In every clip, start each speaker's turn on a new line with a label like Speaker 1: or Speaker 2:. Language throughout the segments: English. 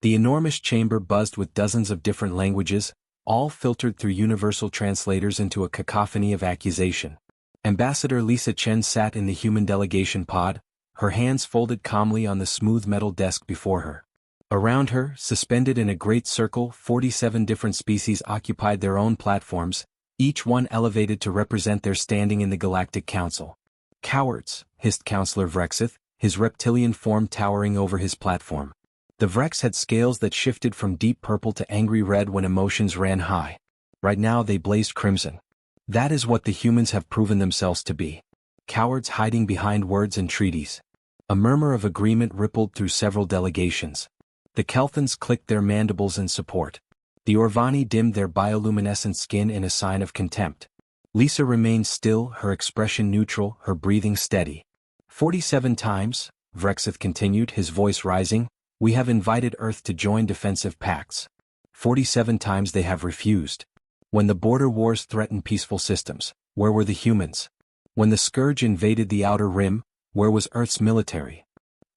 Speaker 1: The enormous chamber buzzed with dozens of different languages, all filtered through universal translators into a cacophony of accusation. Ambassador Lisa Chen sat in the human delegation pod, her hands folded calmly on the smooth metal desk before her. Around her, suspended in a great circle, 47 different species occupied their own platforms, each one elevated to represent their standing in the Galactic Council. "Cowards," hissed Counselor Vrexith, his reptilian form towering over his platform. The Vrex had scales that shifted from deep purple to angry red when emotions ran high. Right now they blazed crimson. That is what the humans have proven themselves to be. Cowards hiding behind words and treaties. A murmur of agreement rippled through several delegations. The Kelthans clicked their mandibles in support. The Orvani dimmed their bioluminescent skin in a sign of contempt. Lisa remained still, her expression neutral, her breathing steady. 47 times, Vrexith continued, his voice rising, we have invited Earth to join defensive pacts. 47 times they have refused. When the border wars threatened peaceful systems, where were the humans? When the Scourge invaded the Outer Rim, where was Earth's military?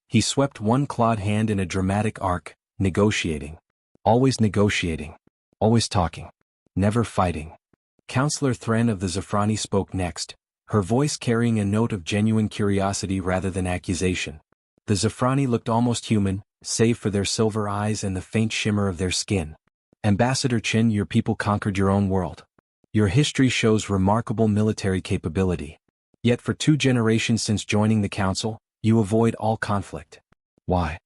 Speaker 1: He swept one clawed hand in a dramatic arc, negotiating. Always negotiating. Always talking. Never fighting. Counselor Thren of the Zafrani spoke next, her voice carrying a note of genuine curiosity rather than accusation. The Zafrani looked almost human, save for their silver eyes and the faint shimmer of their skin. Ambassador Chin, your people conquered your own world. Your history shows remarkable military capability. Yet for 2 generations since joining the Council, you avoid all conflict. Why?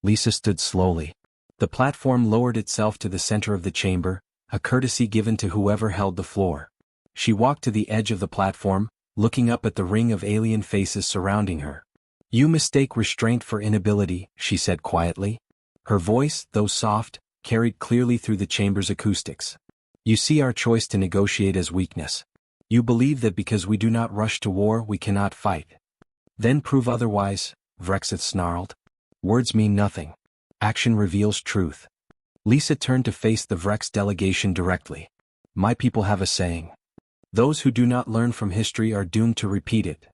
Speaker 1: Lisa stood slowly. The platform lowered itself to the center of the chamber, a courtesy given to whoever held the floor. She walked to the edge of the platform, looking up at the ring of alien faces surrounding her. You mistake restraint for inability, she said quietly. Her voice, though soft, carried clearly through the chamber's acoustics. You see our choice to negotiate as weakness. You believe that because we do not rush to war we cannot fight. Then prove otherwise, Vrexith snarled. Words mean nothing. Action reveals truth. Lisa turned to face the Vrex delegation directly. My people have a saying. Those who do not learn from history are doomed to repeat it.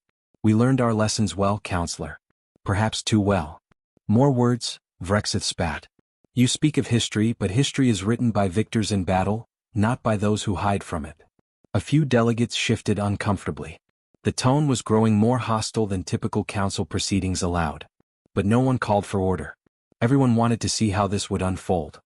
Speaker 1: We learned our lessons well, Counselor. Perhaps too well. More words, Vrexith spat. You speak of history, but history is written by victors in battle, not by those who hide from it. A few delegates shifted uncomfortably. The tone was growing more hostile than typical council proceedings allowed. But no one called for order. Everyone wanted to see how this would unfold.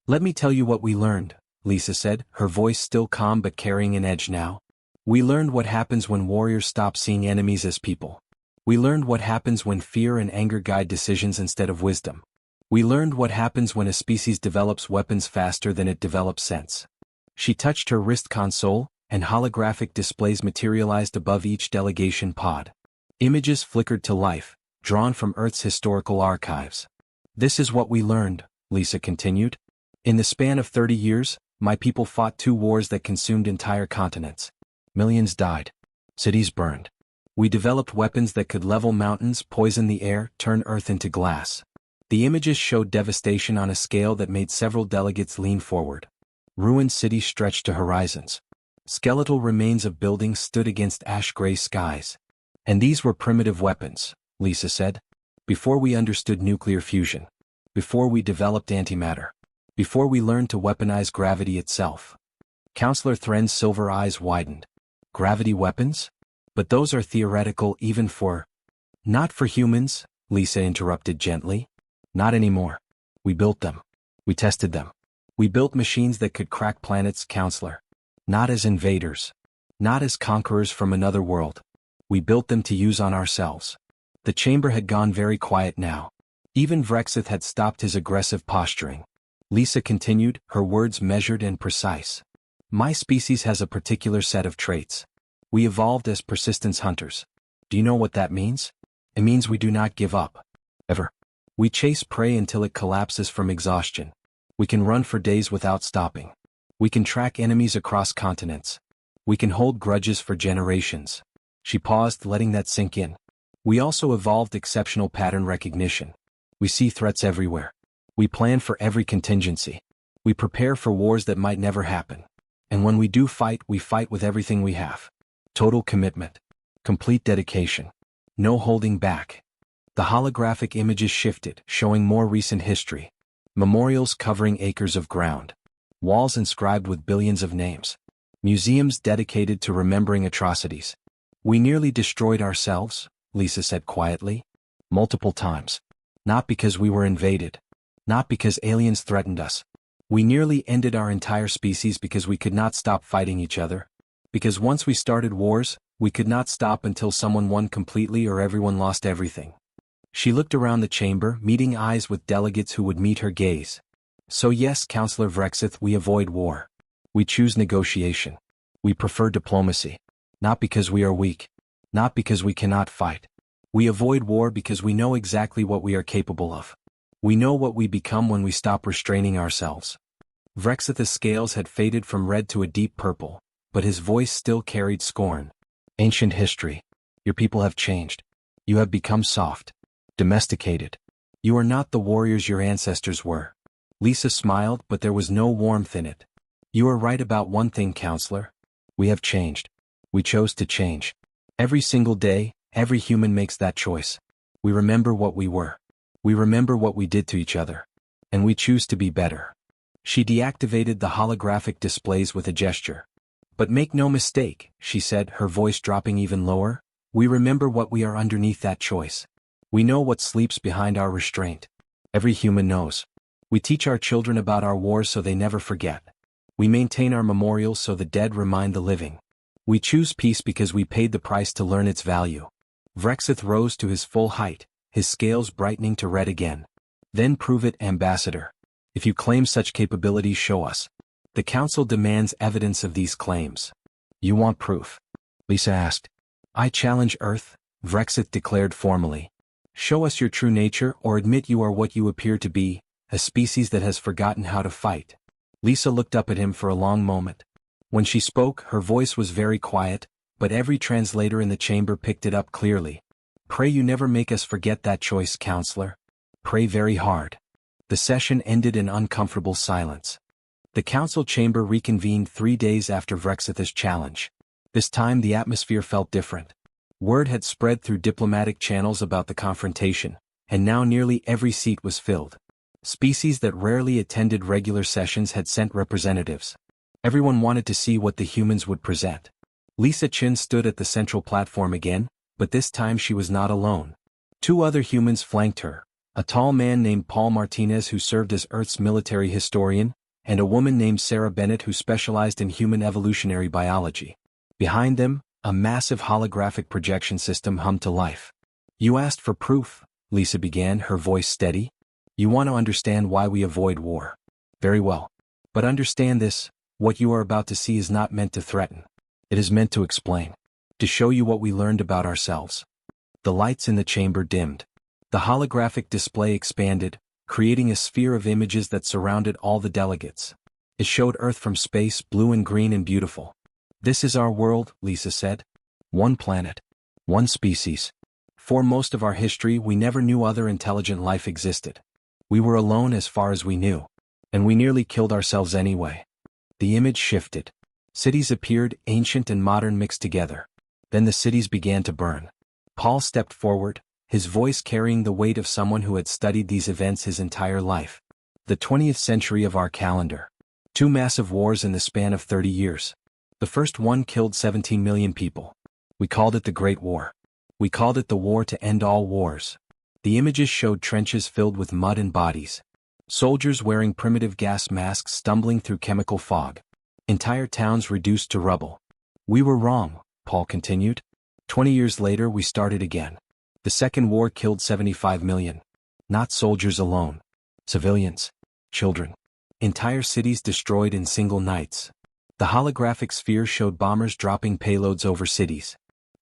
Speaker 1: Let me tell you what we learned, Lisa said, her voice still calm but carrying an edge now. We learned what happens when warriors stop seeing enemies as people. We learned what happens when fear and anger guide decisions instead of wisdom. We learned what happens when a species develops weapons faster than it develops sense. She touched her wrist console, and holographic displays materialized above each delegation pod. Images flickered to life, drawn from Earth's historical archives. This is what we learned, Lisa continued. In the span of 30 years, my people fought 2 wars that consumed entire continents. Millions died. Cities burned. We developed weapons that could level mountains, poison the air, turn Earth into glass. The images showed devastation on a scale that made several delegates lean forward. Ruined cities stretched to horizons. Skeletal remains of buildings stood against ash-gray skies. And these were primitive weapons, Lisa said. Before we understood nuclear fusion. Before we developed antimatter. Before we learned to weaponize gravity itself. Counselor Thren's silver eyes widened. Gravity weapons? But those are theoretical even for... Not for humans, Lisa interrupted gently. Not anymore. We built them. We tested them. We built machines that could crack planets, Counselor. Not as invaders. Not as conquerors from another world. We built them to use on ourselves. The chamber had gone very quiet now. Even Vrexith had stopped his aggressive posturing. Lisa continued, her words measured and precise. My species has a particular set of traits. We evolved as persistence hunters. Do you know what that means? It means we do not give up. Ever. We chase prey until it collapses from exhaustion. We can run for days without stopping. We can track enemies across continents. We can hold grudges for generations. She paused, letting that sink in. We also evolved exceptional pattern recognition. We see threats everywhere. We plan for every contingency. We prepare for wars that might never happen. And when we do fight, we fight with everything we have. Total commitment. Complete dedication. No holding back. The holographic images shifted, showing more recent history. Memorials covering acres of ground. Walls inscribed with billions of names. Museums dedicated to remembering atrocities. We nearly destroyed ourselves, Lisa said quietly. Multiple times. Not because we were invaded. Not because aliens threatened us. We nearly ended our entire species because we could not stop fighting each other. Because once we started wars, we could not stop until someone won completely or everyone lost everything. She looked around the chamber, meeting eyes with delegates who would meet her gaze. So yes, Counselor Vrexith, we avoid war. We choose negotiation. We prefer diplomacy. Not because we are weak. Not because we cannot fight. We avoid war because we know exactly what we are capable of. We know what we become when we stop restraining ourselves. Vrexith's scales had faded from red to a deep purple, but his voice still carried scorn. Ancient history. Your people have changed. You have become soft. Domesticated. You are not the warriors your ancestors were. Lisa smiled, but there was no warmth in it. You are right about one thing, Counselor. We have changed. We chose to change. Every single day, every human makes that choice. We remember what we were. We remember what we did to each other. And we choose to be better. She deactivated the holographic displays with a gesture. But make no mistake, she said, her voice dropping even lower, we remember what we are underneath that choice. We know what sleeps behind our restraint. Every human knows. We teach our children about our wars so they never forget. We maintain our memorials so the dead remind the living. We choose peace because we paid the price to learn its value. Vrexith rose to his full height, his scales brightening to red again. Then prove it, Ambassador. If you claim such capabilities, show us. The Council demands evidence of these claims. You want proof? Lisa asked. I challenge Earth, Vrexith declared formally. Show us your true nature or admit you are what you appear to be, a species that has forgotten how to fight. Lisa looked up at him for a long moment. When she spoke, her voice was very quiet, but every translator in the chamber picked it up clearly. Pray you never make us forget that choice, Counselor. Pray very hard. The session ended in uncomfortable silence. The council chamber reconvened 3 days after Vrexith's challenge. This time the atmosphere felt different. Word had spread through diplomatic channels about the confrontation, and now nearly every seat was filled. Species that rarely attended regular sessions had sent representatives. Everyone wanted to see what the humans would present. Lisa Chin stood at the central platform again, but this time she was not alone. 2 other humans flanked her, a tall man named Paul Martinez who served as Earth's military historian, and a woman named Sarah Bennett who specialized in human evolutionary biology. Behind them, a massive holographic projection system hummed to life. You asked for proof, Lisa began, her voice steady. You want to understand why we avoid war. Very well. But understand this, what you are about to see is not meant to threaten. It is meant to explain. To show you what we learned about ourselves. The lights in the chamber dimmed. The holographic display expanded, creating a sphere of images that surrounded all the delegates. It showed Earth from space, blue and green and beautiful. This is our world, Lisa said. One planet. One species. For most of our history we never knew other intelligent life existed. We were alone as far as we knew. And we nearly killed ourselves anyway. The image shifted. Cities appeared, ancient and modern mixed together. Then the cities began to burn. Paul stepped forward, his voice carrying the weight of someone who had studied these events his entire life. The 20th century of our calendar. 2 massive wars in the span of 30 years. The first one killed 17 million people. We called it the Great War. We called it the war to end all wars. The images showed trenches filled with mud and bodies. Soldiers wearing primitive gas masks stumbling through chemical fog. Entire towns reduced to rubble. We were wrong, Paul continued. 20 years later we started again. The second war killed 75 million. Not soldiers alone. Civilians. Children. Entire cities destroyed in single nights. The holographic sphere showed bombers dropping payloads over cities.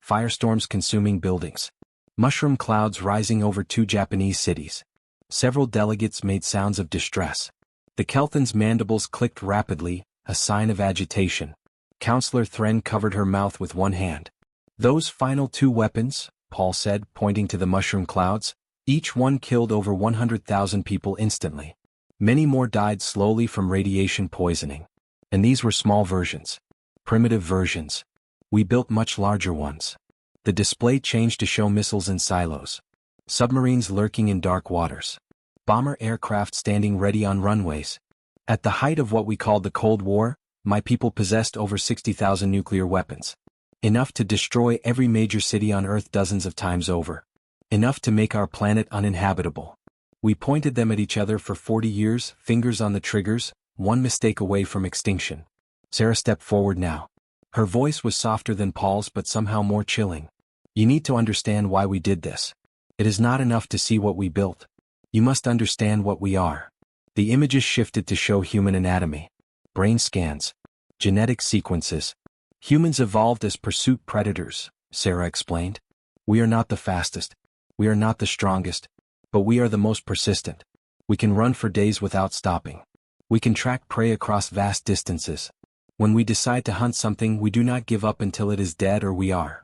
Speaker 1: Firestorms consuming buildings. Mushroom clouds rising over 2 Japanese cities. Several delegates made sounds of distress. The Kelthan's mandibles clicked rapidly, a sign of agitation. Counselor Thren covered her mouth with one hand. Those final 2 weapons, Paul said, pointing to the mushroom clouds, each one killed over 100,000 people instantly. Many more died slowly from radiation poisoning. And these were small versions. Primitive versions. We built much larger ones. The display changed to show missiles in silos. Submarines lurking in dark waters. bomber aircraft standing ready on runways. At the height of what we called the Cold War, my people possessed over 60,000 nuclear weapons. Enough to destroy every major city on Earth dozens of times over. Enough to make our planet uninhabitable. We pointed them at each other for 40 years, fingers on the triggers, one mistake away from extinction. Sarah stepped forward now. Her voice was softer than Paul's but somehow more chilling. You need to understand why we did this. It is not enough to see what we built. You must understand what we are. The images shifted to show human anatomy. Brain scans. Genetic sequences. Humans evolved as pursuit predators, Sarah explained. We are not the fastest. We are not the strongest. But we are the most persistent. We can run for days without stopping. We can track prey across vast distances. When we decide to hunt something, we do not give up until it is dead or we are.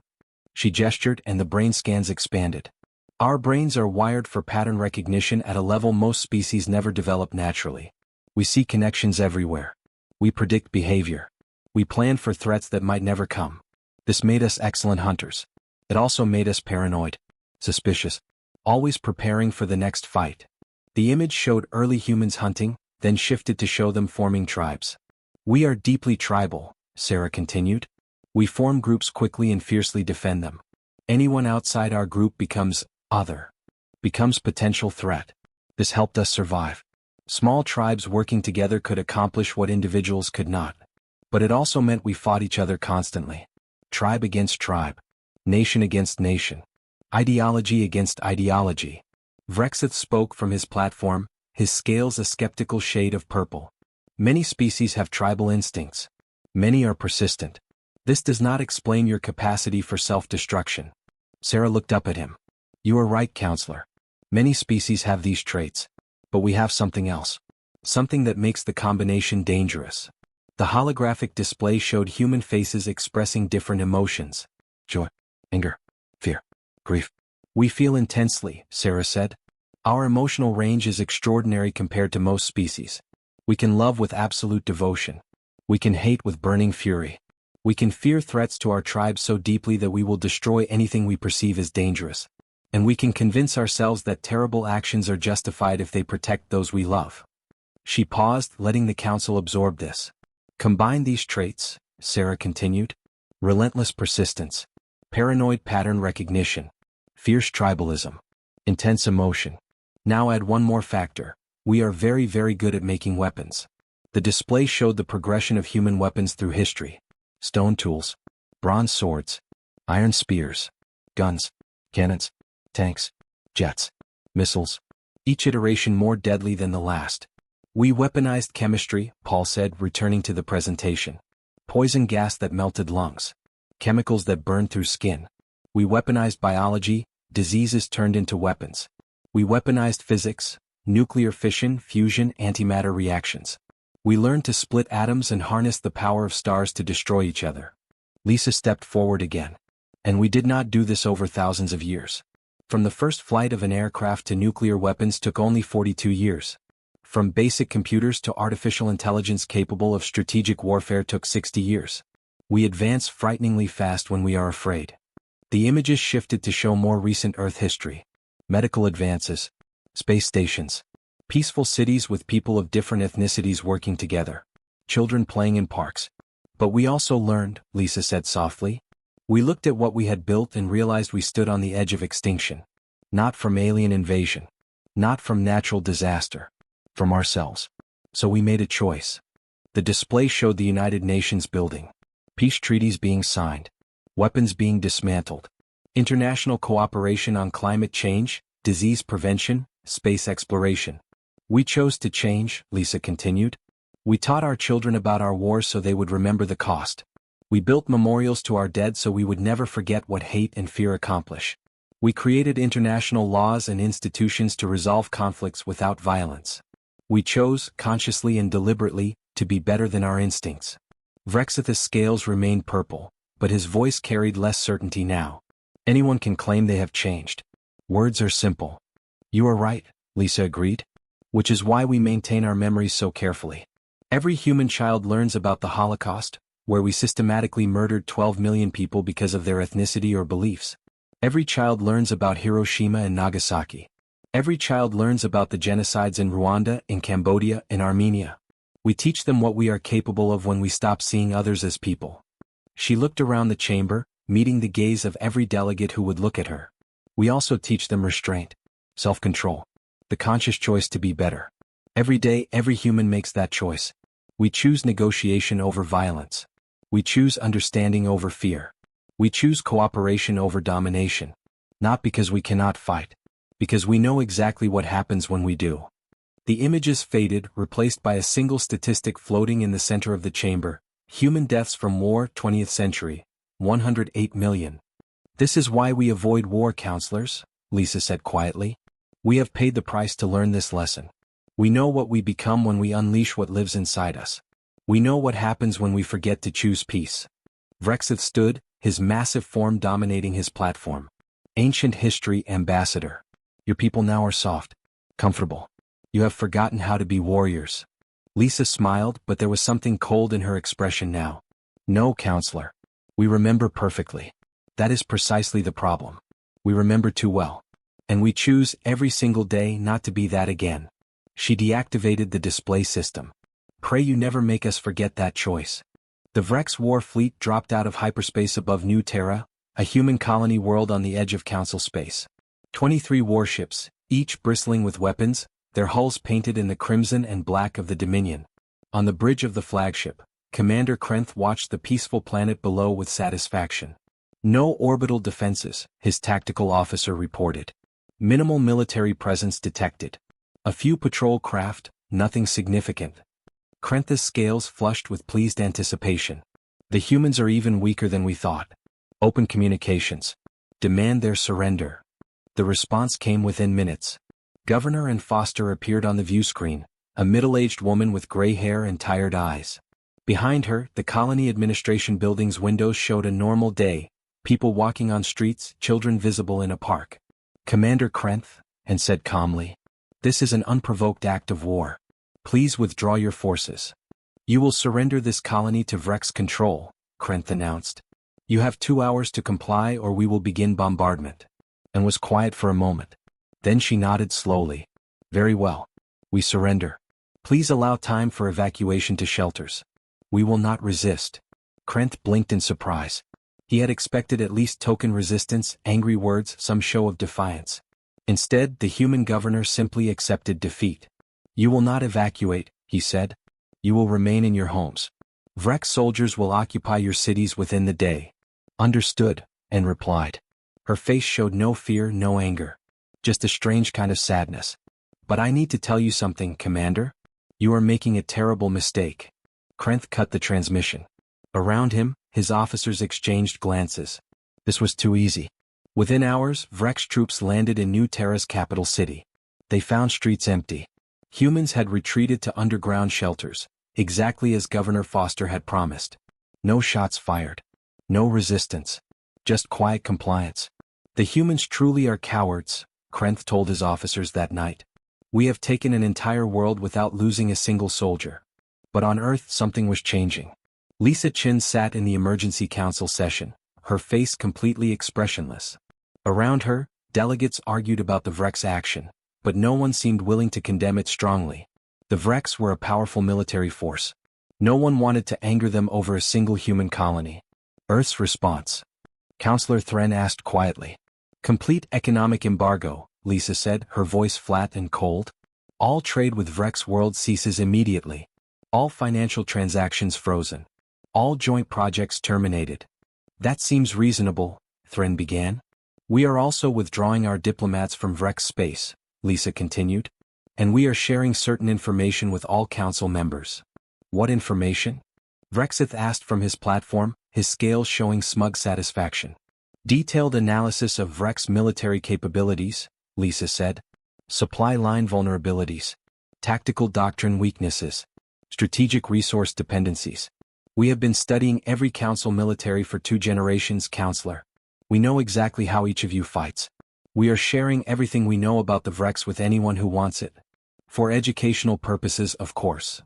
Speaker 1: She gestured and the brain scans expanded. Our brains are wired for pattern recognition at a level most species never develop naturally. We see connections everywhere. We predict behavior. We plan for threats that might never come. This made us excellent hunters. It also made us paranoid, suspicious, always preparing for the next fight. The image showed early humans hunting, then shifted to show them forming tribes. We are deeply tribal, Sarah continued. We form groups quickly and fiercely defend them. Anyone outside our group becomes other, becomes potential threat. This helped us survive. Small tribes working together could accomplish what individuals could not. But it also meant we fought each other constantly. Tribe against tribe. Nation against nation. Ideology against ideology. Vrexith spoke from his platform, his scales a skeptical shade of purple. Many species have tribal instincts. Many are persistent. This does not explain your capacity for self-destruction. Sarah looked up at him. You are right, counselor. Many species have these traits. But we have something else. Something that makes the combination dangerous. The holographic display showed human faces expressing different emotions. Joy, anger, fear, grief. We feel intensely, Sarah said. Our emotional range is extraordinary compared to most species. We can love with absolute devotion. We can hate with burning fury. We can fear threats to our tribe so deeply that we will destroy anything we perceive as dangerous. And we can convince ourselves that terrible actions are justified if they protect those we love. She paused, letting the council absorb this. Combine these traits, Sarah continued. Relentless persistence. Paranoid pattern recognition. Fierce tribalism. Intense emotion. Now add one more factor. We are very, very good at making weapons. The display showed the progression of human weapons through history. Stone tools. Bronze swords. Iron spears. Guns. Cannons. Tanks. Jets. Missiles. Each iteration more deadly than the last. We weaponized chemistry, Paul said, returning to the presentation. Poison gas that melted lungs. Chemicals that burned through skin. We weaponized biology, diseases turned into weapons. We weaponized physics, nuclear fission, fusion, antimatter reactions. We learned to split atoms and harness the power of stars to destroy each other. Lisa stepped forward again. And we did not do this over thousands of years. From the first flight of an aircraft to nuclear weapons took only 42 years. From basic computers to artificial intelligence capable of strategic warfare took 60 years. We advance frighteningly fast when we are afraid. The images shifted to show more recent Earth history. Medical advances. Space stations. Peaceful cities with people of different ethnicities working together. Children playing in parks. But we also learned, Lisa said softly. We looked at what we had built and realized we stood on the edge of extinction. Not from alien invasion. Not from natural disaster. From ourselves. So we made a choice. The display showed the United Nations building. Peace treaties being signed. Weapons being dismantled. International cooperation on climate change, disease prevention, space exploration. We chose to change, Lisa continued. We taught our children about our wars so they would remember the cost. We built memorials to our dead so we would never forget what hate and fear accomplish. We created international laws and institutions to resolve conflicts without violence. We chose, consciously and deliberately, to be better than our instincts. Vrexith's scales remained purple, but his voice carried less certainty now. Anyone can claim they have changed. Words are simple. You are right, Lisa agreed. Which is why we maintain our memories so carefully. Every human child learns about the Holocaust, where we systematically murdered 12 million people because of their ethnicity or beliefs. Every child learns about Hiroshima and Nagasaki. Every child learns about the genocides in Rwanda, in Cambodia, in Armenia. We teach them what we are capable of when we stop seeing others as people. She looked around the chamber, meeting the gaze of every delegate who would look at her. We also teach them restraint, self-control, the conscious choice to be better. Every day, every human makes that choice. We choose negotiation over violence. We choose understanding over fear. We choose cooperation over domination. Not because we cannot fight, because we know exactly what happens when we do. The images faded, replaced by a single statistic floating in the center of the chamber. Human deaths from war, 20th century, 108 million. This is why we avoid war, counselors, Lisa said quietly. We have paid the price to learn this lesson. We know what we become when we unleash what lives inside us. We know what happens when we forget to choose peace. Vrexith stood, his massive form dominating his platform. Ancient history ambassador. Your people now are soft, comfortable. You have forgotten how to be warriors. Lisa smiled, but there was something cold in her expression now. No, counselor. We remember perfectly. That is precisely the problem. We remember too well. And we choose every single day not to be that again. She deactivated the display system. Pray you never make us forget that choice. The Vrex war fleet dropped out of hyperspace above New Terra, a human colony world on the edge of Council space. 23 warships, each bristling with weapons, their hulls painted in the crimson and black of the Dominion. On the bridge of the flagship, Commander Krenth watched the peaceful planet below with satisfaction. No orbital defenses, his tactical officer reported. Minimal military presence detected. A few patrol craft, nothing significant. Krenth's scales flushed with pleased anticipation. The humans are even weaker than we thought. Open communications. Demand their surrender. The response came within minutes. Governor and Foster appeared on the view screen, a middle-aged woman with gray hair and tired eyes. Behind her, the colony administration building's windows showed a normal day, people walking on streets, children visible in a park. Commander Krenth, and said calmly, "This is an unprovoked act of war. Please withdraw your forces. You will surrender this colony to Vrex control," Krenth announced. "You have 2 hours to comply or we will begin bombardment." And was quiet for a moment. Then she nodded slowly. "Very well. We surrender. Please allow time for evacuation to shelters. We will not resist." Krenth blinked in surprise. He had expected at least token resistance, angry words, some show of defiance. Instead, the human governor simply accepted defeat. "You will not evacuate," he said. "You will remain in your homes. Vrex soldiers will occupy your cities within the day." "Understood," and replied. Her face showed no fear, no anger. Just a strange kind of sadness. "But I need to tell you something, Commander. You are making a terrible mistake." Krenth cut the transmission. Around him, his officers exchanged glances. This was too easy. Within hours, Vrex troops landed in New Terra's capital city. They found streets empty. Humans had retreated to underground shelters, exactly as Governor Foster had promised. No shots fired. No resistance. Just quiet compliance. "The humans truly are cowards," Krenth told his officers that night. "We have taken an entire world without losing a single soldier." But on Earth something was changing. Lisa Chin sat in the emergency council session, her face completely expressionless. Around her, delegates argued about the Vrex action, but no one seemed willing to condemn it strongly. The Vrex were a powerful military force. No one wanted to anger them over a single human colony. Earth's response. Counselor Thren asked quietly. "Complete economic embargo," Lisa said, her voice flat and cold. "All trade with Vrex world ceases immediately. All financial transactions frozen. All joint projects terminated." "That seems reasonable," Thren began. "We are also withdrawing our diplomats from Vrex space," Lisa continued. "And we are sharing certain information with all council members." "What information?" Vrexith asked from his platform, his scales showing smug satisfaction. "Detailed analysis of Vrex military capabilities," Lisa said. "Supply line vulnerabilities. Tactical doctrine weaknesses. Strategic resource dependencies. We have been studying every council military for 2 generations, Counselor. We know exactly how each of you fights. We are sharing everything we know about the Vrex with anyone who wants it. For educational purposes, of course."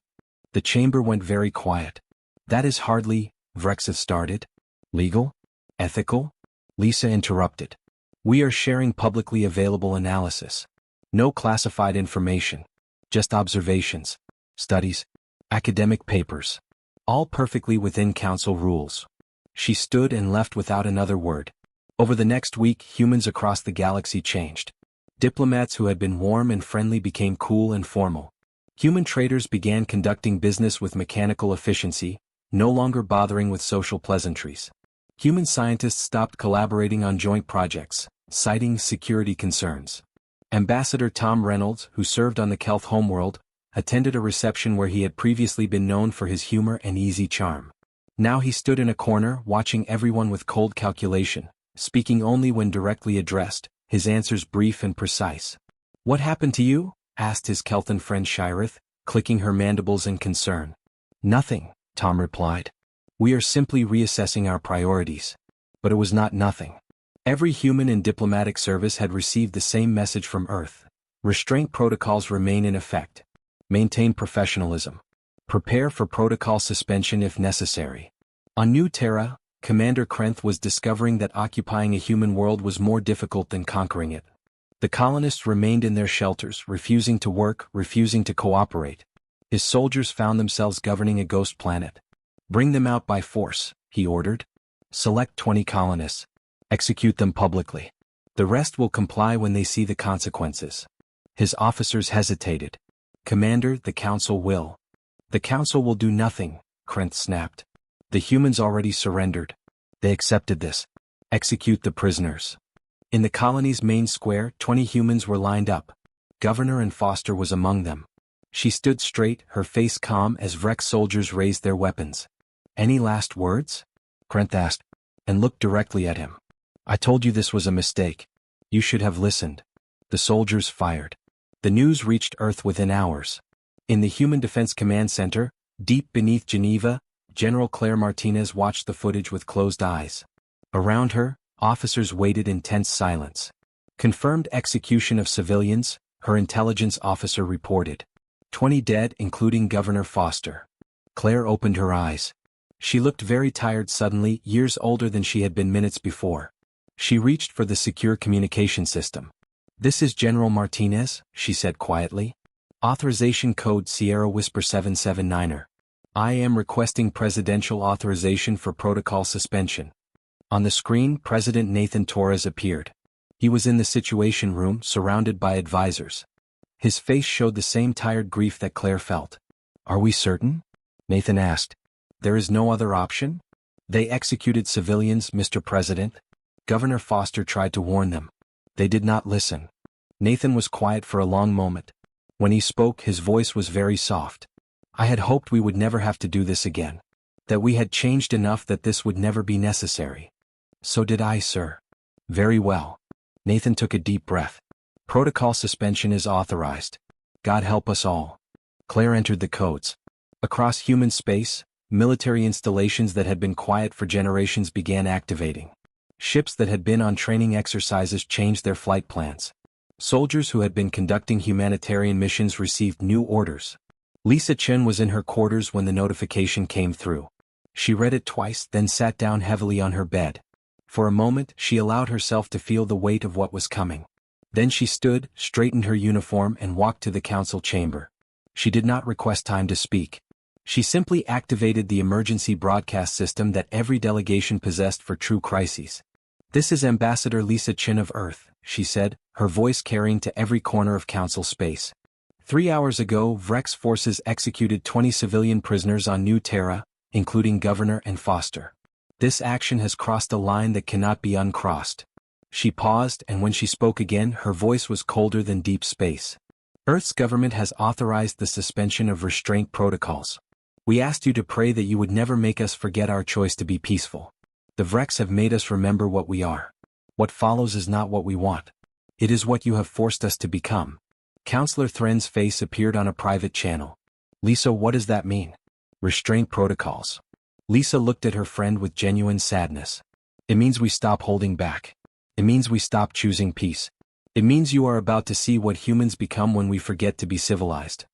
Speaker 1: The chamber went very quiet. "That is hardly," Vrexith started. "Legal? Ethical?" Lisa interrupted. "We are sharing publicly available analysis. No classified information. Just observations, studies, academic papers. All perfectly within council rules. She stood and left without another word. Over the next week, humans across the galaxy changed. Diplomats who had been warm and friendly became cool and formal. Human traders began conducting business with mechanical efficiency, no longer bothering with social pleasantries. Human scientists stopped collaborating on joint projects, citing security concerns. Ambassador Tom Reynolds, who served on the Kelth homeworld, attended a reception where he had previously been known for his humor and easy charm. Now he stood in a corner, watching everyone with cold calculation, speaking only when directly addressed, his answers brief and precise. "What happened to you?" asked his Kelthan friend Shireth, clicking her mandibles in concern. "Nothing," Tom replied. "We are simply reassessing our priorities." But it was not nothing. Every human in diplomatic service had received the same message from Earth. Restraint protocols remain in effect. Maintain professionalism. Prepare for protocol suspension if necessary. On New Terra, Commander Krenth was discovering that occupying a human world was more difficult than conquering it. The colonists remained in their shelters, refusing to work, refusing to cooperate. His soldiers found themselves governing a ghost planet. "Bring them out by force," he ordered. "Select 20 colonists. Execute them publicly. The rest will comply when they see the consequences." His officers hesitated. "Commander, the Council will." "The Council will do nothing," Krenth snapped. "The humans already surrendered. They accepted this. Execute the prisoners." In the colony's main square, 20 humans were lined up. Governor and Foster was among them. She stood straight, her face calm as Vrex soldiers raised their weapons. "Any last words?" Krenth asked, and looked directly at him. "I told you this was a mistake. You should have listened." The soldiers fired. The news reached Earth within hours. In the Human Defense Command Center, deep beneath Geneva, General Claire Martinez watched the footage with closed eyes. Around her, officers waited in tense silence. "Confirmed execution of civilians," her intelligence officer reported. 20 dead, including Governor Foster. Claire opened her eyes. She looked very tired suddenly, years older than she had been minutes before. She reached for the secure communication system. "This is General Martinez," she said quietly. "Authorization code Sierra Whisper 779er. I am requesting presidential authorization for protocol suspension." On the screen, President Nathan Torres appeared. He was in the Situation Room, surrounded by advisors. His face showed the same tired grief that Claire felt. "Are we certain?" Nathan asked. "There is no other option?" "They executed civilians, Mr. President." Governor Foster tried to warn them. They did not listen. Nathan was quiet for a long moment. When he spoke, his voice was very soft. "I had hoped we would never have to do this again. That we had changed enough that this would never be necessary." "So did I, sir." "Very well." Nathan took a deep breath. "Protocol suspension is authorized. God help us all." Claire entered the codes. Across human space, military installations that had been quiet for generations began activating. Ships that had been on training exercises changed their flight plans. Soldiers who had been conducting humanitarian missions received new orders. Lisa Chen was in her quarters when the notification came through. She read it twice, then sat down heavily on her bed. For a moment, she allowed herself to feel the weight of what was coming. Then she stood, straightened her uniform, and walked to the council chamber. She did not request time to speak. She simply activated the emergency broadcast system that every delegation possessed for true crises. "This is Ambassador Lisa Chen of Earth," she said, her voice carrying to every corner of council space. 3 hours ago, Vrex forces executed 20 civilian prisoners on New Terra, including Governor and Foster. This action has crossed a line that cannot be uncrossed. She paused, and when she spoke again, her voice was colder than deep space. Earth's government has authorized the suspension of restraint protocols. We asked you to pray that you would never make us forget our choice to be peaceful. The Vrex have made us remember what we are. What follows is not what we want. It is what you have forced us to become. Counselor Thren's face appeared on a private channel. "Lisa, what does that mean?" "Restraint protocols." Lisa looked at her friend with genuine sadness. "It means we stop holding back. It means we stop choosing peace. It means you are about to see what humans become when we forget to be civilized."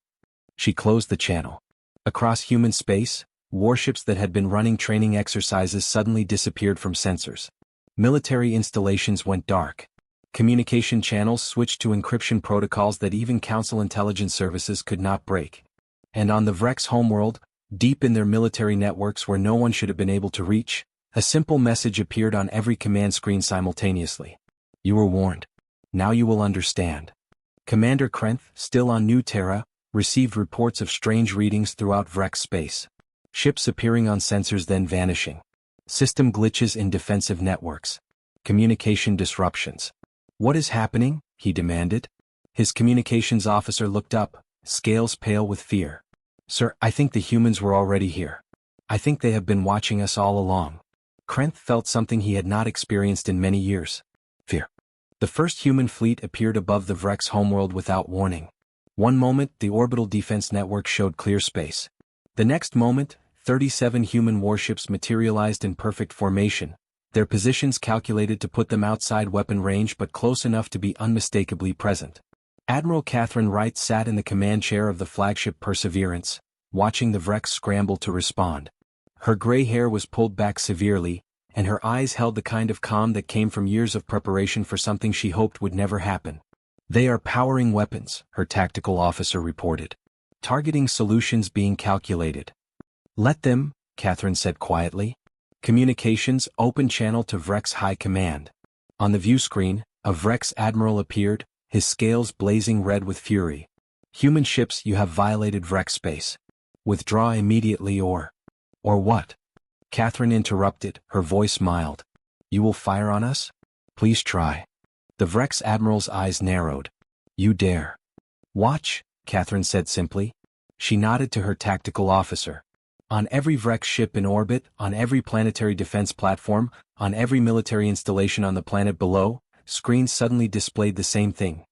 Speaker 1: She closed the channel. Across human space, warships that had been running training exercises suddenly disappeared from sensors. Military installations went dark. Communication channels switched to encryption protocols that even Council intelligence services could not break. And on the Vrex homeworld, deep in their military networks where no one should have been able to reach, a simple message appeared on every command screen simultaneously. You were warned. Now you will understand. Commander Krenth, still on New Terra, received reports of strange readings throughout Vrex space. Ships appearing on sensors then vanishing. System glitches in defensive networks. Communication disruptions. What is happening? He demanded. His communications officer looked up, scales pale with fear. Sir, I think the humans were already here. I think they have been watching us all along. Krenth felt something he had not experienced in many years. Fear. The first human fleet appeared above the Vrex homeworld without warning. One moment, the orbital defense network showed clear space. The next moment, 37 human warships materialized in perfect formation, their positions calculated to put them outside weapon range but close enough to be unmistakably present. Admiral Catherine Wright sat in the command chair of the flagship Perseverance, watching the Vrex scramble to respond. Her gray hair was pulled back severely, and her eyes held the kind of calm that came from years of preparation for something she hoped would never happen. They are powering weapons, her tactical officer reported. Targeting solutions being calculated. Let them, Catherine said quietly. Communications open channel to Vrex High Command. On the view screen, a Vrex admiral appeared, his scales blazing red with fury. Human ships, you have violated Vrex space. Withdraw immediately or what? Catherine interrupted, her voice mild. You will fire on us? Please try. The Vrex admiral's eyes narrowed. You dare. Watch, Catherine said simply. She nodded to her tactical officer. On every Vrex ship in orbit, on every planetary defense platform, on every military installation on the planet below, screens suddenly displayed the same thing.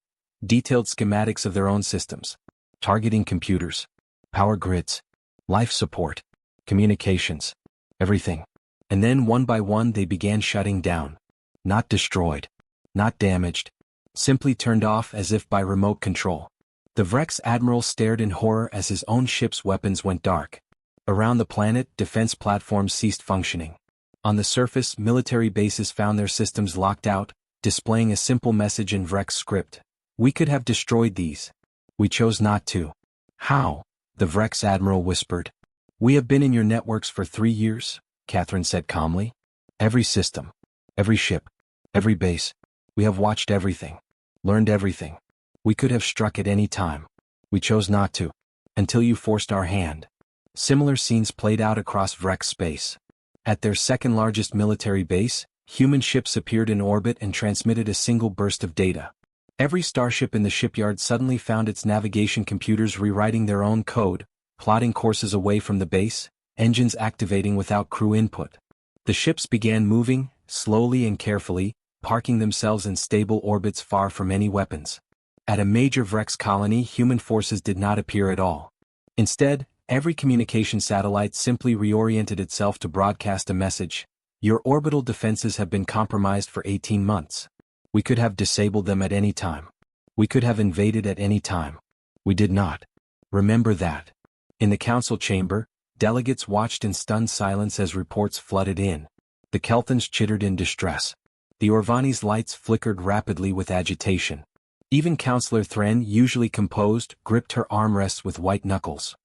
Speaker 1: Detailed schematics of their own systems. Targeting computers. Power grids. Life support. Communications. Everything. And then one by one they began shutting down. Not destroyed. Not damaged. Simply turned off as if by remote control. The Vrex admiral stared in horror as his own ship's weapons went dark. Around the planet, defense platforms ceased functioning. On the surface, military bases found their systems locked out, displaying a simple message in Vrex script. We could have destroyed these. We chose not to. How? The Vrex admiral whispered. We have been in your networks for 3 years, Catherine said calmly. Every system. Every ship. Every base. We have watched everything. Learned everything. We could have struck at any time. We chose not to. Until you forced our hand. Similar scenes played out across Vrex space. At their second largest military base, human ships appeared in orbit and transmitted a single burst of data. Every starship in the shipyard suddenly found its navigation computers rewriting their own code, plotting courses away from the base, engines activating without crew input. The ships began moving, slowly and carefully, parking themselves in stable orbits far from any weapons. At a major Vrex colony, human forces did not appear at all. Instead, every communication satellite simply reoriented itself to broadcast a message. Your orbital defenses have been compromised for 18 months. We could have disabled them at any time. We could have invaded at any time. We did not. Remember that. In the council chamber, delegates watched in stunned silence as reports flooded in. The Kelthans chittered in distress. The Orvani's lights flickered rapidly with agitation. Even Councillor Thren, usually composed, gripped her armrests with white knuckles.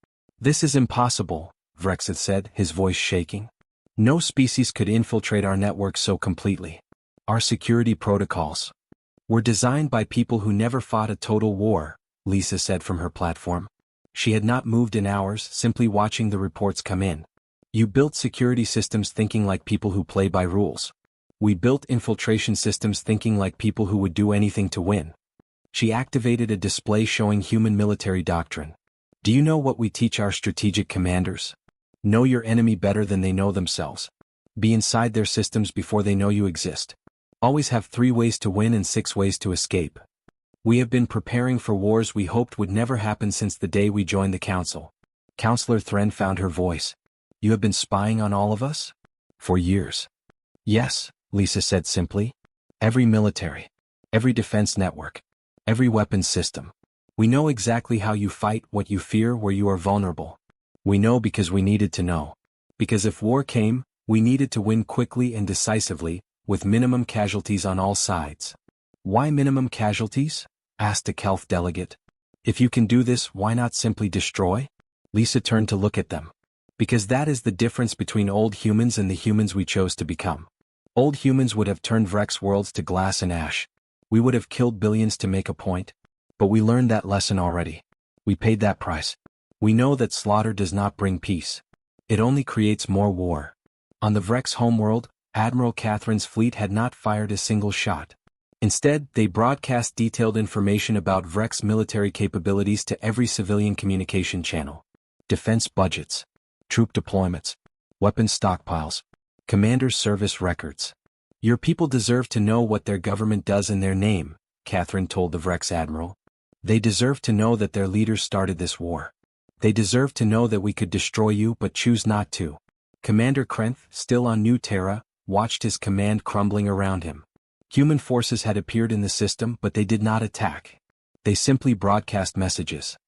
Speaker 1: This is impossible, Vrexith said, his voice shaking. No species could infiltrate our network so completely. Our security protocols were designed by people who never fought a total war, Lisa said from her platform. She had not moved in hours, simply watching the reports come in. You built security systems thinking like people who play by rules. We built infiltration systems thinking like people who would do anything to win. She activated a display showing human military doctrine. Do you know what we teach our strategic commanders? Know your enemy better than they know themselves. Be inside their systems before they know you exist. Always have 3 ways to win and 6 ways to escape. We have been preparing for wars we hoped would never happen since the day we joined the council. Councillor Thren found her voice. You have been spying on all of us? For years. Yes, Lisa said simply. Every military. Every defense network. Every weapons system. We know exactly how you fight, what you fear, where you are vulnerable. We know because we needed to know. Because if war came, we needed to win quickly and decisively, with minimum casualties on all sides. Why minimum casualties? Asked a Kelth delegate. If you can do this, why not simply destroy? Lisa turned to look at them. Because that is the difference between old humans and the humans we chose to become. Old humans would have turned Vrex worlds to glass and ash. We would have killed billions to make a point. But we learned that lesson already. We paid that price. We know that slaughter does not bring peace. It only creates more war. On the Vrex homeworld, Admiral Catherine's fleet had not fired a single shot. Instead, they broadcast detailed information about Vrex military capabilities to every civilian communication channel. Defense budgets, troop deployments, weapons stockpiles, commanders' service records. Your people deserve to know what their government does in their name, Catherine told the Vrex admiral. They deserve to know that their leaders started this war. They deserve to know that we could destroy you but choose not to. Commander Krenth, still on New Terra, watched his command crumbling around him. Human forces had appeared in the system but they did not attack. They simply broadcast messages.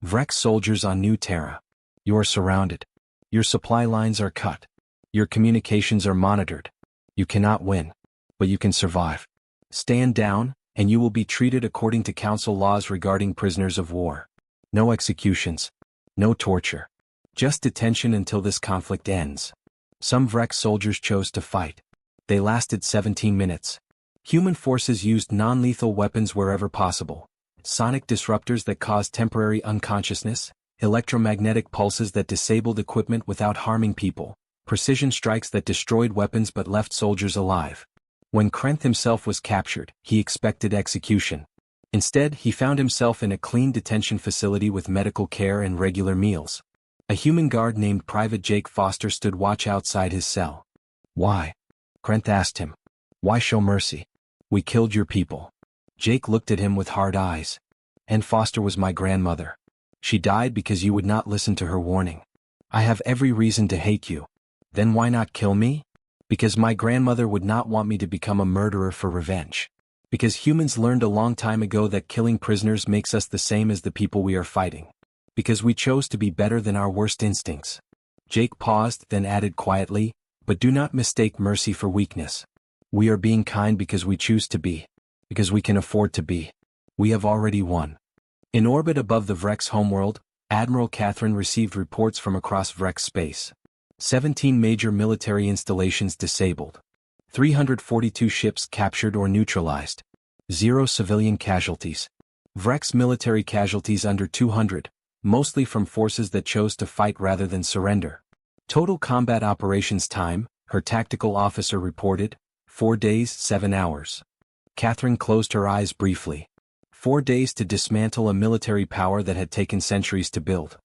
Speaker 1: Vrex soldiers on New Terra. You are surrounded. Your supply lines are cut. Your communications are monitored. You cannot win. But you can survive. Stand down, and you will be treated according to council laws regarding prisoners of war. No executions. No torture. Just detention until this conflict ends. Some Vrex soldiers chose to fight. They lasted 17 minutes. Human forces used non-lethal weapons wherever possible. Sonic disruptors that caused temporary unconsciousness, electromagnetic pulses that disabled equipment without harming people, precision strikes that destroyed weapons but left soldiers alive. When Krenth himself was captured, he expected execution. Instead, he found himself in a clean detention facility with medical care and regular meals. A human guard named Private Jake Foster stood watch outside his cell. Why? Krenth asked him. Why show mercy? We killed your people. Jake looked at him with hard eyes. And Foster was my grandmother. She died because you would not listen to her warning. I have every reason to hate you. Then why not kill me? Because my grandmother would not want me to become a murderer for revenge. Because humans learned a long time ago that killing prisoners makes us the same as the people we are fighting. Because we chose to be better than our worst instincts. Jake paused, then added quietly, but do not mistake mercy for weakness. We are being kind because we choose to be. Because we can afford to be. We have already won. In orbit above the Vrex homeworld, Admiral Catherine received reports from across Vrex space. 17 major military installations disabled. 342 ships captured or neutralized. 0 civilian casualties. Vrex military casualties under 200, mostly from forces that chose to fight rather than surrender. Total combat operations time, her tactical officer reported, 4 days, 7 hours. Catherine closed her eyes briefly. 4 days to dismantle a military power that had taken centuries to build.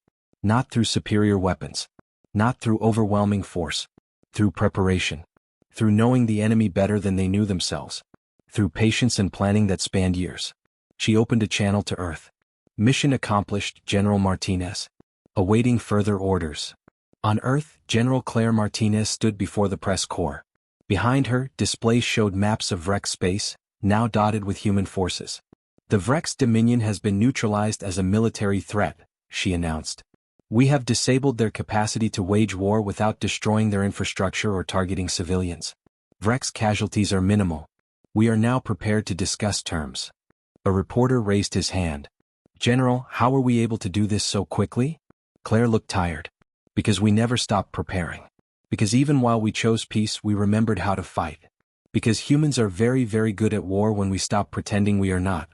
Speaker 1: Not through superior weapons. Not through overwhelming force. Through preparation. Through knowing the enemy better than they knew themselves. Through patience and planning that spanned years. She opened a channel to Earth. Mission accomplished, General Martinez. Awaiting further orders. On Earth, General Claire Martinez stood before the press corps. Behind her, displays showed maps of Vrex space, now dotted with human forces. The Vrex Dominion has been neutralized as a military threat, she announced. We have disabled their capacity to wage war without destroying their infrastructure or targeting civilians. Vrex casualties are minimal. We are now prepared to discuss terms. A reporter raised his hand. General, how are we able to do this so quickly? Claire looked tired. Because we never stopped preparing. Because even while we chose peace, we remembered how to fight. Because humans are very, very good at war when we stop pretending we are not.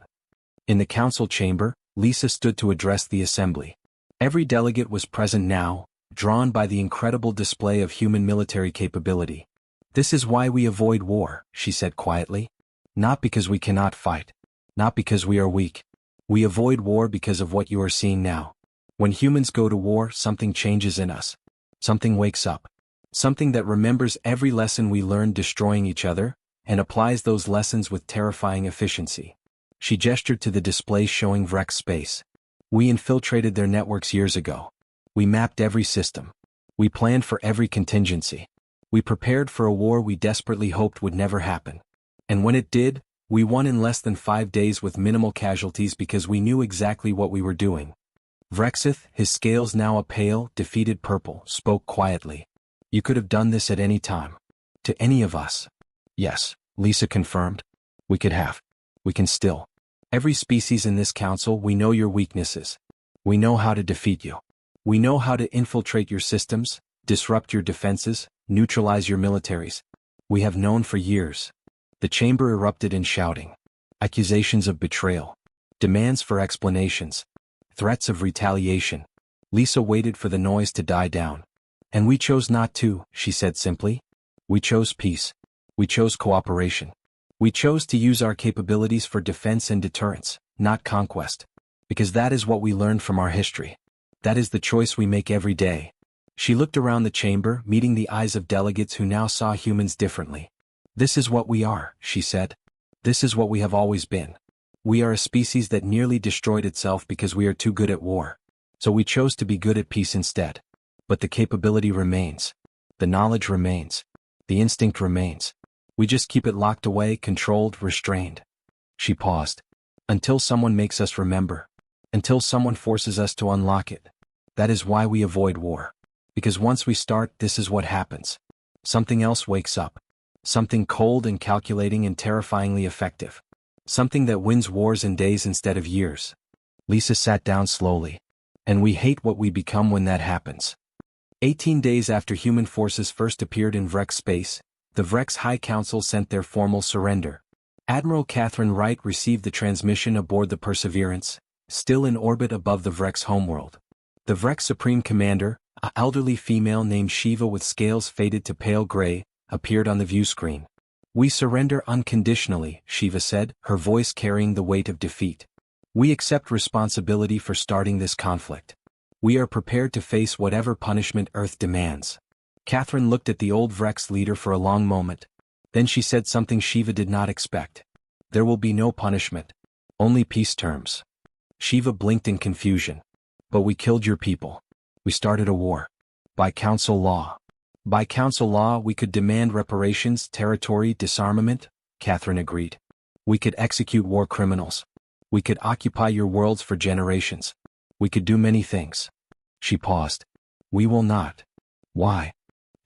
Speaker 1: In the council chamber, Lisa stood to address the assembly. Every delegate was present now, drawn by the incredible display of human military capability. This is why we avoid war, she said quietly. Not because we cannot fight. Not because we are weak. We avoid war because of what you are seeing now. When humans go to war, something changes in us. Something wakes up. Something that remembers every lesson we learned destroying each other, and applies those lessons with terrifying efficiency. She gestured to the display showing Vrex space. We infiltrated their networks years ago. We mapped every system. We planned for every contingency. We prepared for a war we desperately hoped would never happen. And when it did, we won in less than 5 days with minimal casualties because we knew exactly what we were doing. Vrexith, his scales now a pale, defeated purple, spoke quietly. You could have done this at any time. To any of us. Yes, Lisa confirmed. We could have. We can still. Every species in this council, we know your weaknesses. We know how to defeat you. We know how to infiltrate your systems, disrupt your defenses, neutralize your militaries. We have known for years. The chamber erupted in shouting. Accusations of betrayal. Demands for explanations. Threats of retaliation. Lisa waited for the noise to die down. And we chose not to, she said simply. We chose peace. We chose cooperation. We chose to use our capabilities for defense and deterrence, not conquest. Because that is what we learned from our history. That is the choice we make every day. She looked around the chamber, meeting the eyes of delegates who now saw humans differently. This is what we are, she said. This is what we have always been. We are a species that nearly destroyed itself because we are too good at war. So we chose to be good at peace instead. But the capability remains. The knowledge remains. The instinct remains. We just keep it locked away, controlled, restrained. She paused. Until someone makes us remember. Until someone forces us to unlock it. That is why we avoid war. Because once we start, this is what happens. Something else wakes up. Something cold and calculating and terrifyingly effective. Something that wins wars in days instead of years. Lisa sat down slowly. And we hate what we become when that happens. 18 days after human forces first appeared in Vrex space, the Vrex High Council sent their formal surrender. Admiral Catherine Wright received the transmission aboard the Perseverance, still in orbit above the Vrex homeworld. The Vrex Supreme Commander, an elderly female named Shiva with scales faded to pale gray, appeared on the view screen. We surrender unconditionally, Shiva said, her voice carrying the weight of defeat. We accept responsibility for starting this conflict. We are prepared to face whatever punishment Earth demands. Catherine looked at the old Vrex leader for a long moment. Then she said something Shiva did not expect. There will be no punishment. Only peace terms. Shiva blinked in confusion. But we killed your people. We started a war. By council law. By council law we could demand reparations, territory, disarmament, Catherine agreed. We could execute war criminals. We could occupy your worlds for generations. We could do many things. She paused. We will not. Why?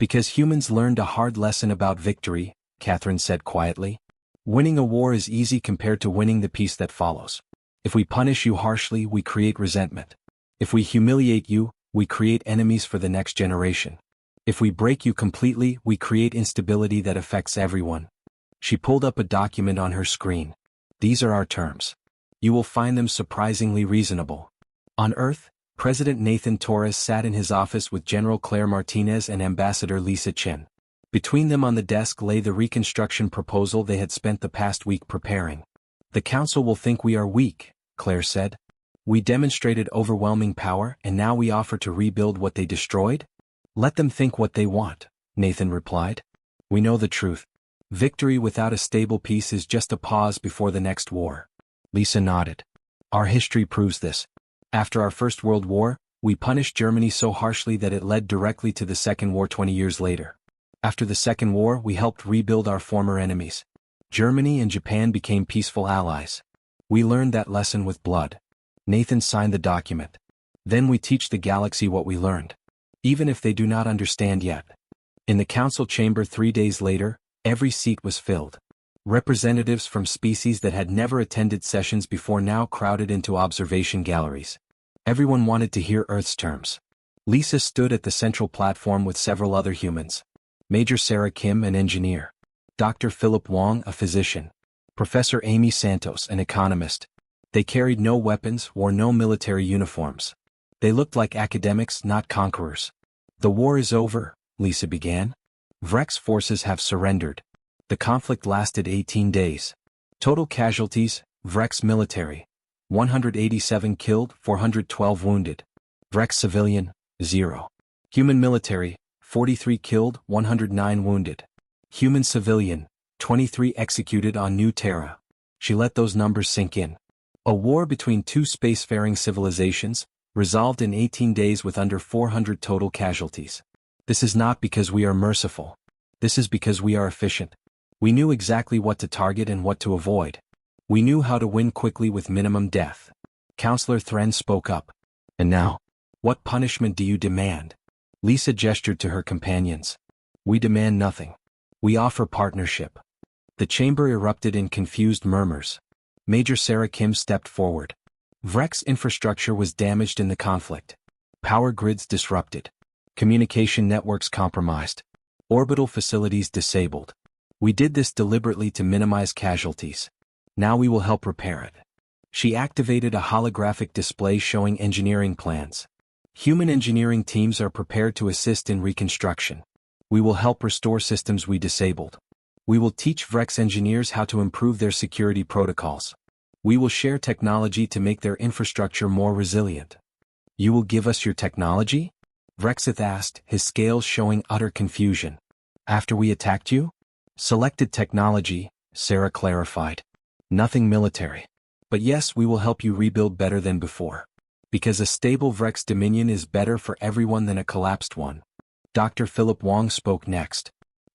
Speaker 1: Because humans learned a hard lesson about victory, Catherine said quietly. Winning a war is easy compared to winning the peace that follows. If we punish you harshly, we create resentment. If we humiliate you, we create enemies for the next generation. If we break you completely, we create instability that affects everyone. She pulled up a document on her screen. These are our terms. You will find them surprisingly reasonable. On Earth, President Nathan Torres sat in his office with General Claire Martinez and Ambassador Lisa Chen. Between them on the desk lay the reconstruction proposal they had spent the past week preparing. The Council will think we are weak, Claire said. We demonstrated overwhelming power and now we offer to rebuild what they destroyed? Let them think what they want, Nathan replied. We know the truth. Victory without a stable peace is just a pause before the next war. Lisa nodded. Our history proves this. After our First World War, we punished Germany so harshly that it led directly to the Second War 20 years later. After the Second War, we helped rebuild our former enemies. Germany and Japan became peaceful allies. We learned that lesson with blood. Nathan signed the document. Then we teach the galaxy what we learned. Even if they do not understand yet. In the council chamber 3 days later, every seat was filled. Representatives from species that had never attended sessions before now crowded into observation galleries. Everyone wanted to hear Earth's terms. Lisa stood at the central platform with several other humans. Major Sarah Kim, an engineer. Dr. Philip Wong, a physician. Professor Amy Santos, an economist. They carried no weapons, wore no military uniforms. They looked like academics, not conquerors. The war is over, Lisa began. Vrex forces have surrendered. The conflict lasted 18 days. Total casualties, Vrex military. 187 killed, 412 wounded. Vrex civilian, 0. Human military, 43 killed, 109 wounded. Human civilian, 23 executed on New Terra. She let those numbers sink in. A war between two spacefaring civilizations, resolved in 18 days with under 400 total casualties. This is not because we are merciful. This is because we are efficient. We knew exactly what to target and what to avoid. We knew how to win quickly with minimum death. Counselor Thren spoke up. And now? What punishment do you demand? Lisa gestured to her companions. We demand nothing. We offer partnership. The chamber erupted in confused murmurs. Major Sarah Kim stepped forward. Vrex infrastructure was damaged in the conflict. Power grids disrupted. Communication networks compromised. Orbital facilities disabled. We did this deliberately to minimize casualties. Now we will help repair it. She activated a holographic display showing engineering plans. Human engineering teams are prepared to assist in reconstruction. We will help restore systems we disabled. We will teach Vrex engineers how to improve their security protocols. We will share technology to make their infrastructure more resilient. You will give us your technology? Vrexith asked, his scales showing utter confusion. After we attacked you? Selected technology, Sarah clarified. Nothing military. But yes, we will help you rebuild better than before. Because a stable Vrex dominion is better for everyone than a collapsed one. Dr. Philip Wong spoke next.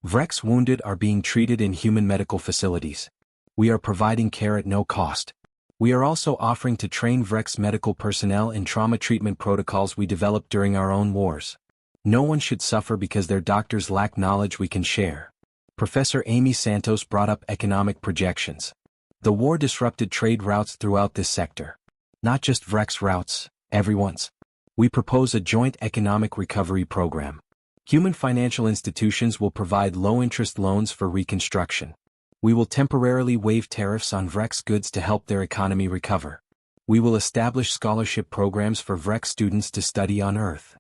Speaker 1: Vrex wounded are being treated in human medical facilities. We are providing care at no cost. We are also offering to train Vrex medical personnel in trauma treatment protocols we developed during our own wars. No one should suffer because their doctors lack knowledge we can share. Professor Amy Santos brought up economic projections. The war disrupted trade routes throughout this sector. Not just Vrex routes, everyone's. We propose a joint economic recovery program. Human financial institutions will provide low-interest loans for reconstruction. We will temporarily waive tariffs on Vrex goods to help their economy recover. We will establish scholarship programs for Vrex students to study on Earth.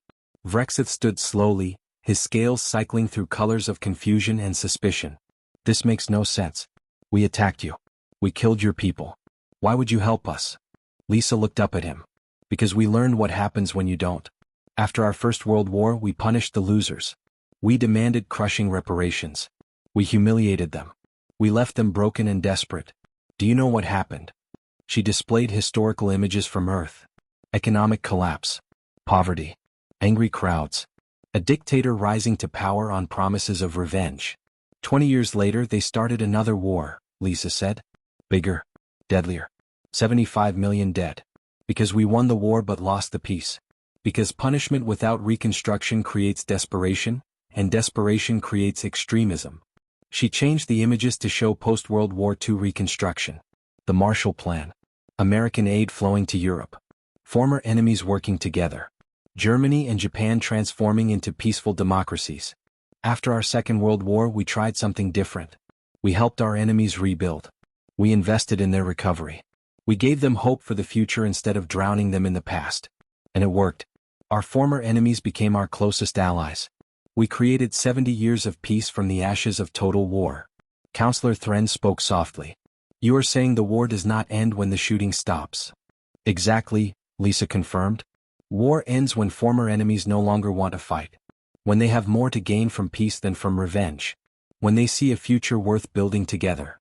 Speaker 1: Vrexith stood slowly, his scales cycling through colors of confusion and suspicion. This makes no sense. We attacked you. We killed your people. Why would you help us? Lisa looked up at him. Because we learned what happens when you don't. After our First World War, we punished the losers. We demanded crushing reparations. We humiliated them. We left them broken and desperate. Do you know what happened? She displayed historical images from Earth. Economic collapse. Poverty. Angry crowds. A dictator rising to power on promises of revenge. 20 years later they started another war, Lisa said. Bigger. Deadlier. 75 million dead. Because we won the war but lost the peace. Because punishment without reconstruction creates desperation, and desperation creates extremism. She changed the images to show post-World War II reconstruction. The Marshall Plan. American aid flowing to Europe. Former enemies working together. Germany and Japan transforming into peaceful democracies. After our Second World War we tried something different. We helped our enemies rebuild. We invested in their recovery. We gave them hope for the future instead of drowning them in the past. And it worked. Our former enemies became our closest allies. We created 70 years of peace from the ashes of total war. Counselor Thren spoke softly. You are saying the war does not end when the shooting stops. Exactly, Lisa confirmed. War ends when former enemies no longer want to fight. When they have more to gain from peace than from revenge. When they see a future worth building together.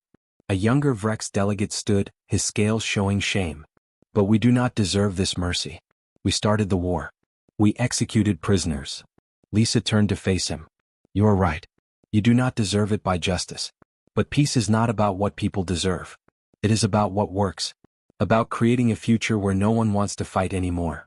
Speaker 1: A younger Vrex delegate stood, his scales showing shame. But we do not deserve this mercy. We started the war. We executed prisoners. Lisa turned to face him. You are right. You do not deserve it by justice. But peace is not about what people deserve. It is about what works. About creating a future where no one wants to fight anymore.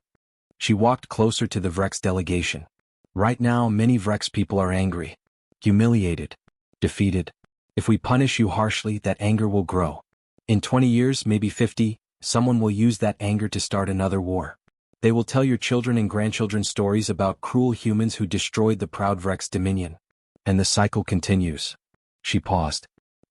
Speaker 1: She walked closer to the Vrex delegation. Right now many Vrex people are angry. Humiliated. Defeated. If we punish you harshly, that anger will grow. In 20 years, maybe 50, someone will use that anger to start another war. They will tell your children and grandchildren stories about cruel humans who destroyed the proud Vrex dominion. And the cycle continues. She paused.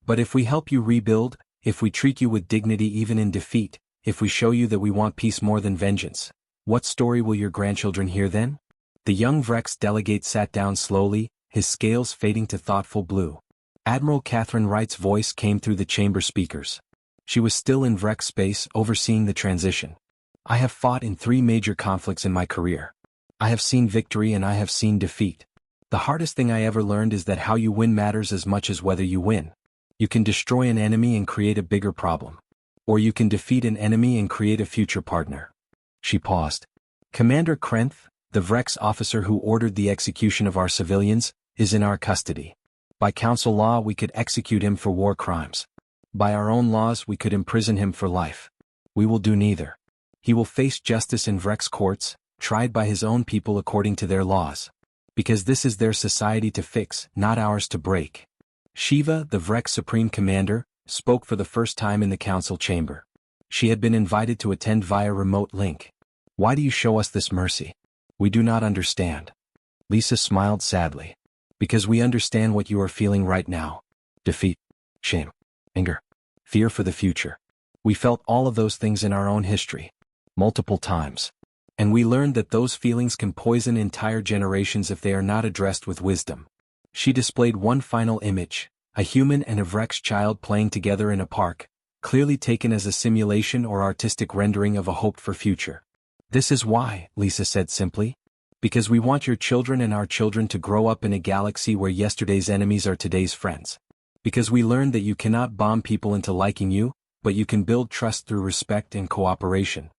Speaker 1: But if we help you rebuild, if we treat you with dignity even in defeat, if we show you that we want peace more than vengeance, what story will your grandchildren hear then? The young Vrex delegate sat down slowly, his scales fading to thoughtful blue. Admiral Catherine Wright's voice came through the chamber speakers. She was still in Vrex space, overseeing the transition. I have fought in 3 major conflicts in my career. I have seen victory and I have seen defeat. The hardest thing I ever learned is that how you win matters as much as whether you win. You can destroy an enemy and create a bigger problem. Or you can defeat an enemy and create a future partner. She paused. Commander Krenth, the Vrex officer who ordered the execution of our civilians, is in our custody. By council law we could execute him for war crimes. By our own laws we could imprison him for life. We will do neither. He will face justice in Vrex courts, tried by his own people according to their laws. Because this is their society to fix, not ours to break. Shiva, the Vrex Supreme Commander, spoke for the first time in the council chamber. She had been invited to attend via remote link. Why do you show us this mercy? We do not understand. Lisa smiled sadly. Because we understand what you are feeling right now. Defeat, shame, anger, fear for the future. We felt all of those things in our own history. Multiple times. And we learned that those feelings can poison entire generations if they are not addressed with wisdom. She displayed one final image, a human and a Vrex child playing together in a park, clearly taken as a simulation or artistic rendering of a hoped-for future. This is why, Lisa said simply. Because we want your children and our children to grow up in a galaxy where yesterday's enemies are today's friends. Because we learned that you cannot bomb people into liking you, but you can build trust through respect and cooperation.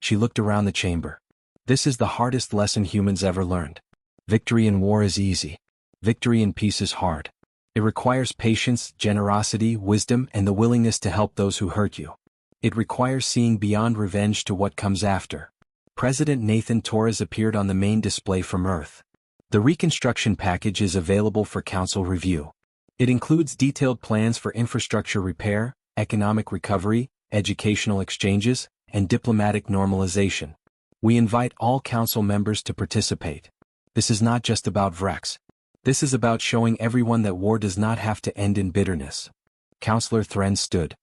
Speaker 1: She looked around the chamber. This is the hardest lesson humans ever learned. Victory in war is easy. Victory in peace is hard. It requires patience, generosity, wisdom, and the willingness to help those who hurt you. It requires seeing beyond revenge to what comes after. President Nathan Torres appeared on the main display from Earth. The reconstruction package is available for council review. It includes detailed plans for infrastructure repair, economic recovery, educational exchanges, and diplomatic normalization. We invite all council members to participate. This is not just about Vrex. This is about showing everyone that war does not have to end in bitterness. Councillor Thren stood.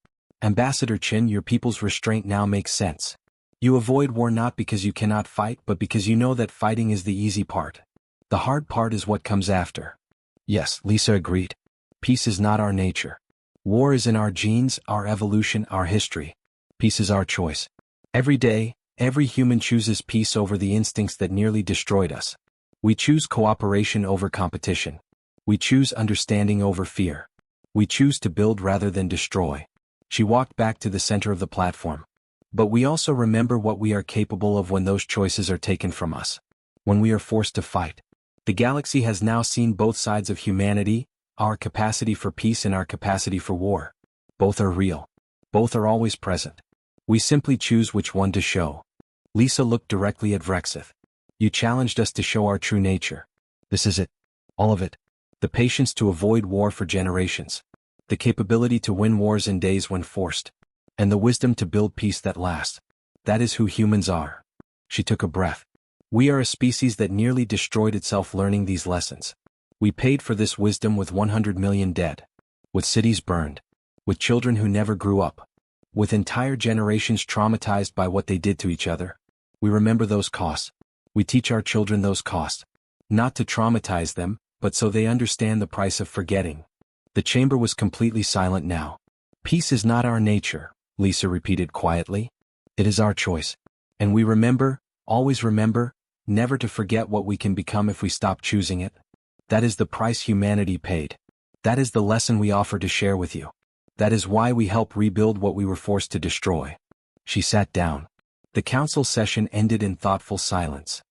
Speaker 1: Ambassador Chin, your people's restraint now makes sense. You avoid war not because you cannot fight but because you know that fighting is the easy part. The hard part is what comes after. Yes, Lisa agreed. Peace is not our nature. War is in our genes, our evolution, our history. Peace is our choice. Every day, every human chooses peace over the instincts that nearly destroyed us. We choose cooperation over competition. We choose understanding over fear. We choose to build rather than destroy. She walked back to the center of the platform. But we also remember what we are capable of when those choices are taken from us. When we are forced to fight. The galaxy has now seen both sides of humanity, our capacity for peace and our capacity for war. Both are real. Both are always present. We simply choose which one to show. Lisa looked directly at Vrexith. You challenged us to show our true nature. This is it. All of it. The patience to avoid war for generations. The capability to win wars in days when forced. And the wisdom to build peace that lasts. That is who humans are. She took a breath. We are a species that nearly destroyed itself learning these lessons. We paid for this wisdom with 100 million dead. With cities burned. With children who never grew up. With entire generations traumatized by what they did to each other. We remember those costs. We teach our children those costs. Not to traumatize them, but so they understand the price of forgetting. The chamber was completely silent now. Peace is not our nature, Lisa repeated quietly. It is our choice. And we remember, always remember, never to forget what we can become if we stop choosing it. That is the price humanity paid. That is the lesson we offer to share with you. That is why we help rebuild what we were forced to destroy. She sat down. The council session ended in thoughtful silence.